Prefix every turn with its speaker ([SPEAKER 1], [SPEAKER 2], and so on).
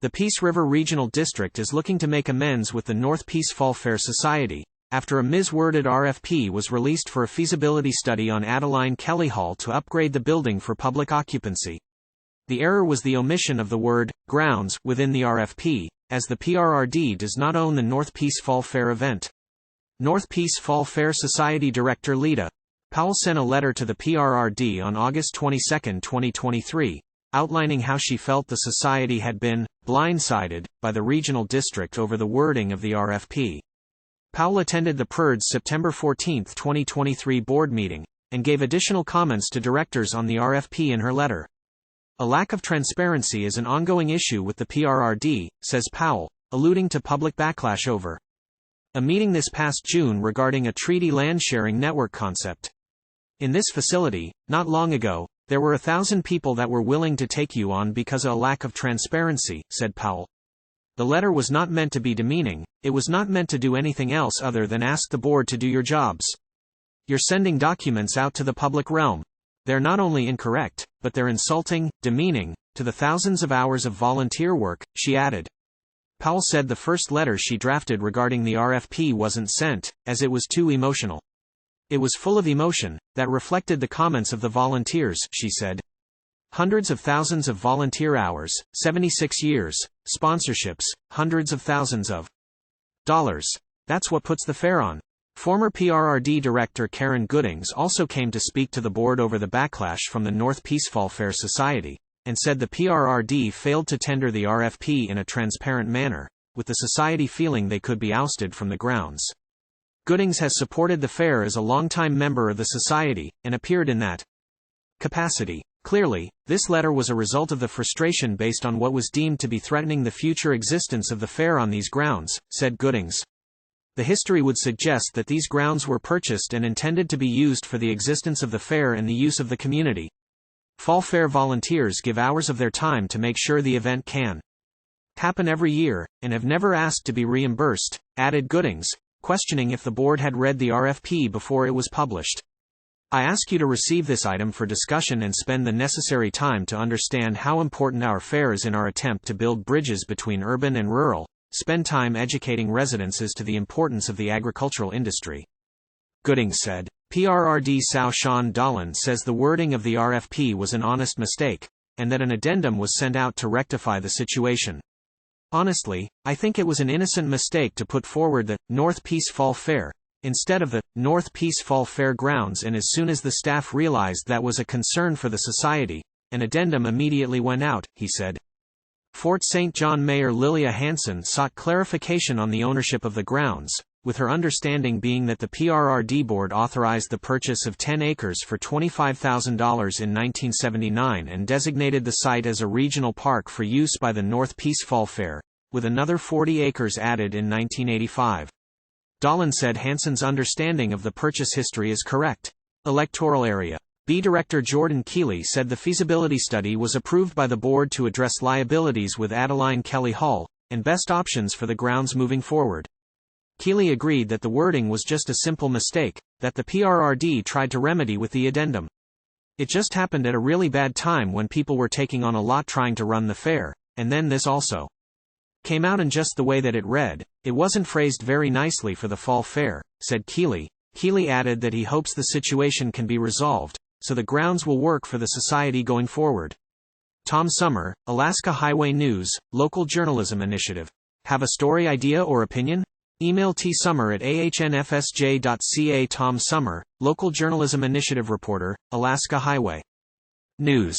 [SPEAKER 1] The Peace River Regional District is looking to make amends with the North Peace Fall Fair Society, after a misworded RFP was released for a feasibility study on Adeline Kelly Hall to upgrade the building for public occupancy. The error was the omission of the word grounds within the RFP, as the PRRD does not own the North Peace Fall Fair event. North Peace Fall Fair Society Director Lita Powell sent a letter to the PRRD on August 22, 2023, outlining how she felt the society had been blindsided by the regional district over the wording of the RFP. Powell attended the PRRD's September 14, 2023 board meeting, and gave additional comments to directors on the RFP in her letter. A lack of transparency is an ongoing issue with the PRRD, says Powell, alluding to public backlash over a meeting this past June regarding a treaty land-sharing network concept. In this facility, not long ago, there were 1,000 people that were willing to take you on because of a lack of transparency, said Powell. The letter was not meant to be demeaning, it was not meant to do anything else other than ask the board to do your jobs. You're sending documents out to the public realm. They're not only incorrect, but they're insulting, demeaning, to the thousands of hours of volunteer work, she added. Powell said the first letter she drafted regarding the RFP wasn't sent, as it was too emotional. It was full of emotion, that reflected the comments of the volunteers, she said. Hundreds of thousands of volunteer hours, 76 years, sponsorships, hundreds of thousands of dollars. That's what puts the fair on. Former PRRD Director Karen Goodings also came to speak to the board over the backlash from the North Peace Fall Fair Society, and said the PRRD failed to tender the RFP in a transparent manner, with the society feeling they could be ousted from the grounds. Goodings has supported the fair as a longtime member of the society, and appeared in that capacity. Clearly, this letter was a result of the frustration based on what was deemed to be threatening the future existence of the fair on these grounds, said Goodings. The history would suggest that these grounds were purchased and intended to be used for the existence of the fair and the use of the community. Fall Fair volunteers give hours of their time to make sure the event can happen every year, and have never asked to be reimbursed, added Goodings, questioning if the board had read the RFP before it was published. I ask you to receive this item for discussion and spend the necessary time to understand how important our fair is in our attempt to build bridges between urban and rural. Spend time educating residents as to the importance of the agricultural industry. Goodings said. PRRD Sao Sean Dolan says the wording of the RFP was an honest mistake, and that an addendum was sent out to rectify the situation. Honestly, I think it was an innocent mistake to put forward the North Peace Fall Fair instead of the North Peace Fall Fair grounds, and as soon as the staff realized that was a concern for the society, an addendum immediately went out, he said. Fort St. John Mayor Lilia Hansen sought clarification on the ownership of the grounds, with her understanding being that the PRRD board authorized the purchase of 10 acres for $25,000 in 1979 and designated the site as a regional park for use by the North Peace Fall Fair, with another 40 acres added in 1985. Dolan said Hansen's understanding of the purchase history is correct. Electoral area. B. Director Jordan Keeley said the feasibility study was approved by the board to address liabilities with Adeline Kelly Hall, and best options for the grounds moving forward. Keeley agreed that the wording was just a simple mistake, that the PRRD tried to remedy with the addendum. It just happened at a really bad time when people were taking on a lot trying to run the fair, and then this also came out in just the way that it read. It wasn't phrased very nicely for the fall fair, said Keeley. Keeley added that he hopes the situation can be resolved, so the grounds will work for the society going forward. Tom Summer, Alaska Highway News, Local Journalism Initiative. Have a story idea or opinion? Email tsummer@ahnfsj.ca. Tom Summer, Local Journalism Initiative reporter, Alaska Highway News.